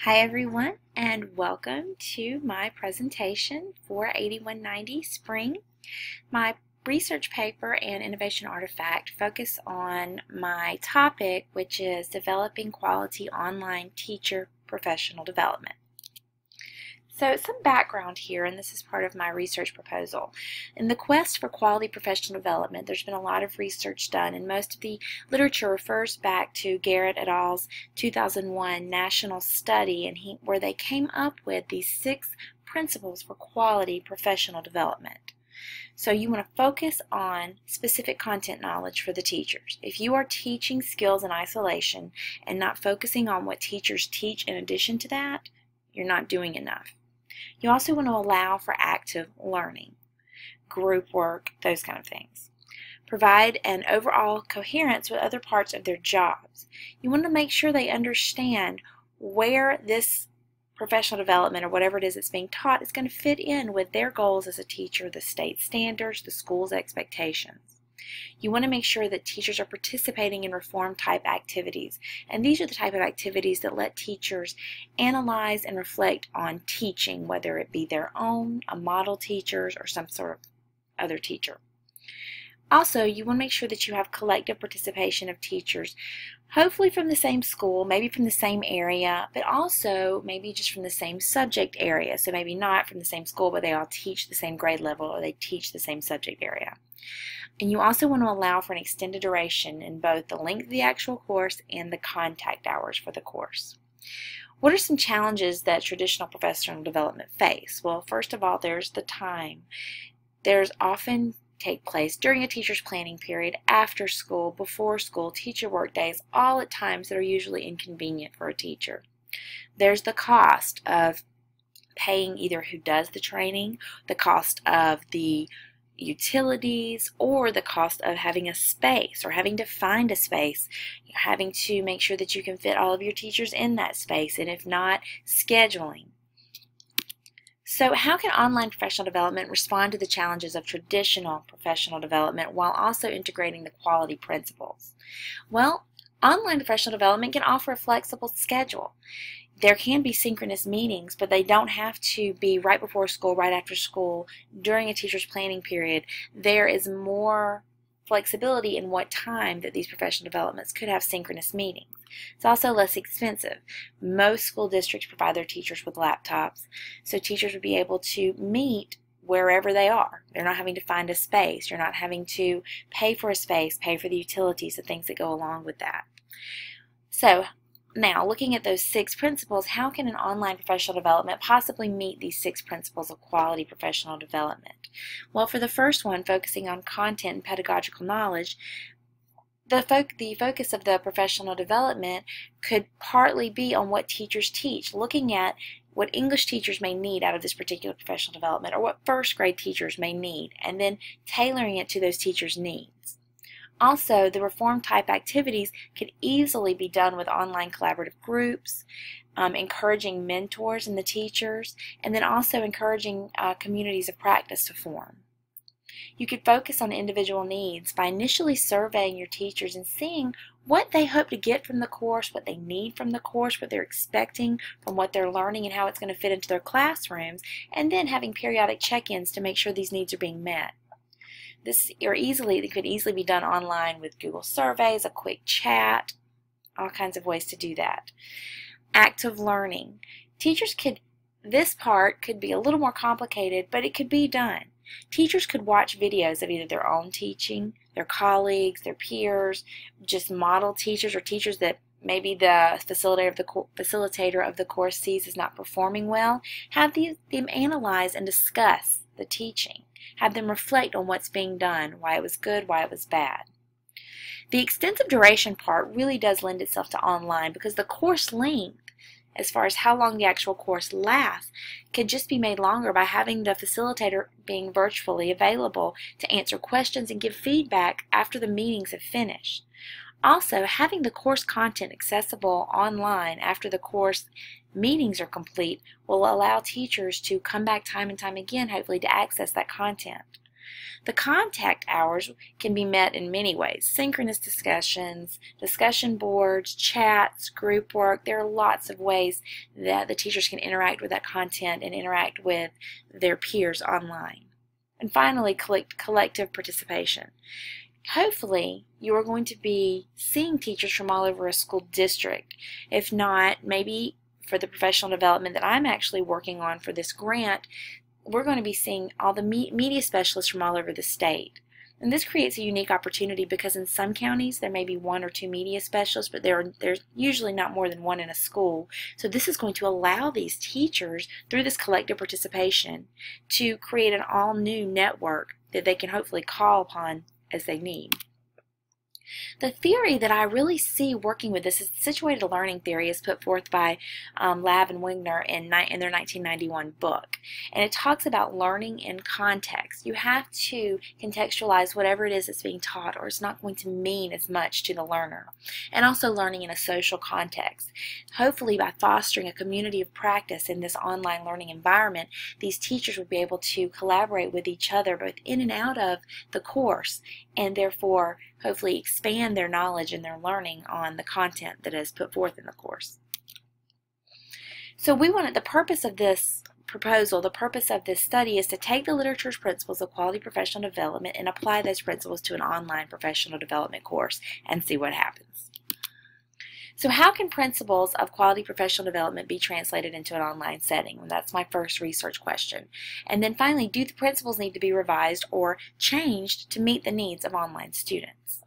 Hi everyone, and welcome to my presentation for 8190 Spring. My research paper and innovation artifact focus on my topic, which is developing quality online teacher professional development. So some background here, and this is part of my research proposal. In the quest for quality professional development, there's been a lot of research done, and most of the literature refers back to Garrett et al.'s 2001 national study, where they came up with these 6 principles for quality professional development. So you want to focus on specific content knowledge for the teachers. If you are teaching skills in isolation and not focusing on what teachers teach in addition to that, you're not doing enough. You also want to allow for active learning, group work, those kind of things. Provide an overall coherence with other parts of their jobs. You want to make sure they understand where this professional development or whatever it is that's being taught is going to fit in with their goals as a teacher, the state standards, the school's expectations. You want to make sure that teachers are participating in reform-type activities, and these are the type of activities that let teachers analyze and reflect on teaching, whether it be their own, a model teacher's, or some sort of other teacher. Also, you want to make sure that you have collective participation of teachers, hopefully from the same school, maybe from the same area, but also maybe just from the same subject area. So maybe not from the same school, but they all teach the same grade level or they teach the same subject area. And you also want to allow for an extended duration in both the length of the actual course and the contact hours for the course. What are some challenges that traditional professional development face? Well, first of all, there's the time. There's often take place during a teacher's planning period, after school, before school, teacher work days, all at times that are usually inconvenient for a teacher. There's the cost of paying either who does the training, the cost of the utilities, or the cost of having a space or having to find a space, having to make sure that you can fit all of your teachers in that space, and if not, scheduling. So how can online professional development respond to the challenges of traditional professional development while also integrating the quality principles? Well, online professional development can offer a flexible schedule. There can be synchronous meetings, but they don't have to be right before school, right after school, during a teacher's planning period. There is more flexibility in what time that these professional developments could have synchronous meetings. It's also less expensive. Most school districts provide their teachers with laptops, so teachers would be able to meet wherever they are. They're not having to find a space. You're not having to pay for a space, pay for the utilities, the things that go along with that. So now, looking at those 6 principles, how can an online professional development possibly meet these 6 principles of quality professional development? Well, for the first one, focusing on content and pedagogical knowledge, the focus of the professional development could partly be on what teachers teach, looking at what English teachers may need out of this particular professional development, or what first grade teachers may need, and then tailoring it to those teachers' needs. Also, the reform-type activities could easily be done with online collaborative groups, encouraging mentors in the teachers, and then also encouraging communities of practice to form. You could focus on individual needs by initially surveying your teachers and seeing what they hope to get from the course, what they need from the course, what they're expecting from what they're learning, and how it's going to fit into their classrooms, and then having periodic check-ins to make sure these needs are being met. It could easily be done online with Google surveys, a quick chat, all kinds of ways to do that. Active learning. This part could be a little more complicated, but it could be done. Teachers could watch videos of either their own teaching, their colleagues, their peers, just model teachers, or teachers that maybe the facilitator of the course sees is not performing well. Have them analyze and discuss the teaching. Have them reflect on what's being done, why it was good, why it was bad. The extensive duration part really does lend itself to online, because the course length, as far as how long the actual course lasts, could just be made longer by having the facilitator being virtually available to answer questions and give feedback after the meetings have finished. Also, having the course content accessible online after the course meetings are complete will allow teachers to come back time and time again, hopefully, to access that content. The contact hours can be met in many ways: synchronous discussions, discussion boards, chats, group work. There are lots of ways that the teachers can interact with that content and interact with their peers online. And finally, collective participation. Hopefully, you are going to be seeing teachers from all over a school district. If not, maybe for the professional development that I'm actually working on for this grant, we're going to be seeing all the media specialists from all over the state. And this creates a unique opportunity because in some counties there may be 1 or 2 media specialists, but there's usually not more than 1 in a school. So this is going to allow these teachers, through this collective participation, to create an all-new network that they can hopefully call upon as they need. The theory that I really see working with this is situated learning theory, is put forth by Lav and Wigner in their 1991 book. And it talks about learning in context. You have to contextualize whatever it is that's being taught, or it's not going to mean as much to the learner. And also learning in a social context. Hopefully, by fostering a community of practice in this online learning environment, these teachers would be able to collaborate with each other both in and out of the course, and therefore hopefully expand their knowledge and their learning on the content that is put forth in the course. So the purpose of this proposal, the purpose of this study, is to take the literature's principles of quality professional development and apply those principles to an online professional development course and see what happens. So how can principles of quality professional development be translated into an online setting? Well, that's my first research question. And then finally, do the principles need to be revised or changed to meet the needs of online students?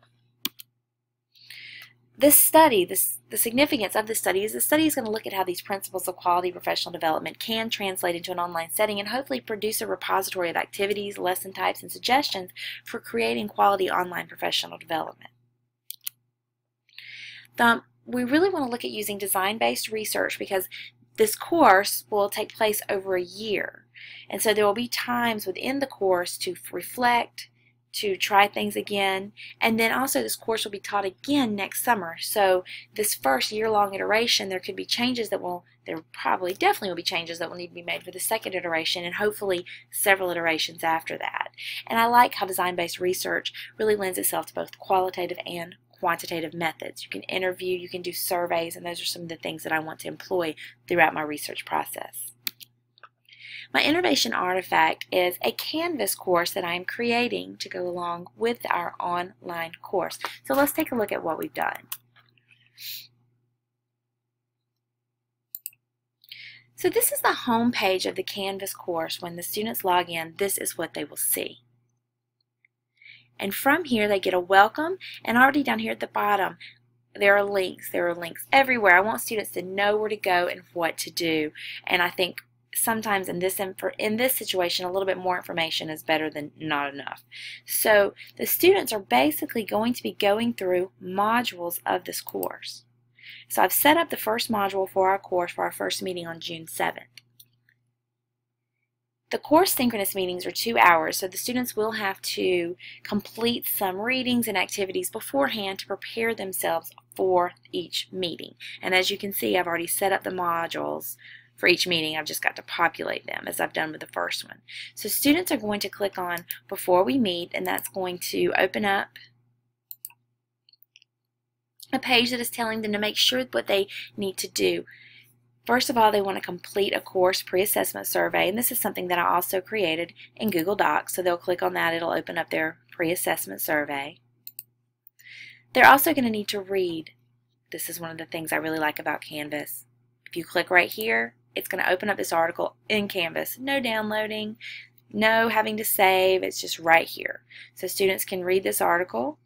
This study, the significance of this study is the study is going to look at how these principles of quality professional development can translate into an online setting and hopefully produce a repository of activities, lesson types, and suggestions for creating quality online professional development. We really want to look at using design-based research because this course will take place over a year. And so there will be times within the course to reflect, to try things again, and then also this course will be taught again next summer. So this first year-long iteration, there could be changes that definitely will be changes that will need to be made for the second iteration, and hopefully several iterations after that. And I like how design-based research really lends itself to both qualitative and quantitative methods. You can interview, you can do surveys, and those are some of the things that I want to employ throughout my research process. My innovation artifact is a Canvas course that I am creating to go along with our online course. So let's take a look at what we've done. So this is the home page of the Canvas course. When the students log in, this is what they will see. And from here they get a welcome, and already down here at the bottom there are links. There are links everywhere. I want students to know where to go and what to do, and I think sometimes in this situation a little bit more information is better than not enough. So the students are basically going to be going through modules of this course. So I've set up the first module for our course for our first meeting on June 7th. The course synchronous meetings are 2 hours, so the students will have to complete some readings and activities beforehand to prepare themselves for each meeting. And as you can see, I've already set up the modules for each meeting. I've just got to populate them as I've done with the first one. So students are going to click on Before We Meet, and that's going to open up a page that is telling them to make sure what they need to do. First of all, they want to complete a course pre-assessment survey, and this is something that I also created in Google Docs, so they'll click on that. It'll open up their pre-assessment survey. They're also going to need to read. This is one of the things I really like about Canvas. If you click right here, it's going to open up this article in Canvas. No downloading, no having to save, it's just right here. So students can read this article,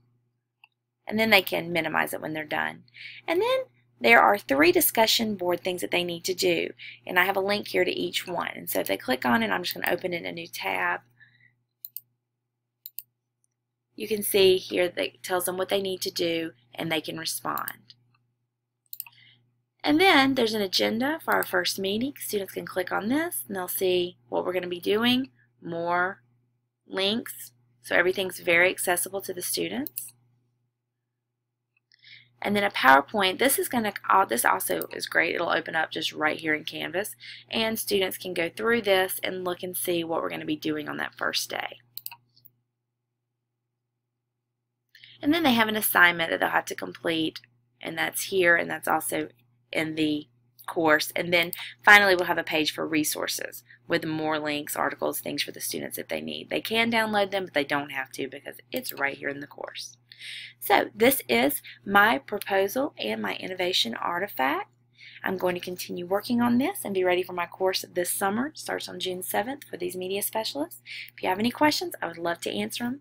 and then they can minimize it when they're done. And then there are 3 discussion board things that they need to do, and I have a link here to each one. And so if they click on it, I'm just going to open it in a new tab. You can see here that it tells them what they need to do, and they can respond. And then there's an agenda for our first meeting. Students can click on this, and they'll see what we're going to be doing, more links, so everything's very accessible to the students. And then a PowerPoint. This also is great. It'll open up just right here in Canvas, and students can go through this and look and see what we're going to be doing on that first day. And then they have an assignment that they'll have to complete, and that's here, and that's also in the course. And then finally we'll have a page for resources with more links, articles, things for the students if they need. They can download them, but they don't have to because it's right here in the course. So this is my proposal and my innovation artifact. I'm going to continue working on this and be ready for my course this summer. It starts on June 7th for these media specialists. If you have any questions, I would love to answer them.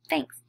Thanks.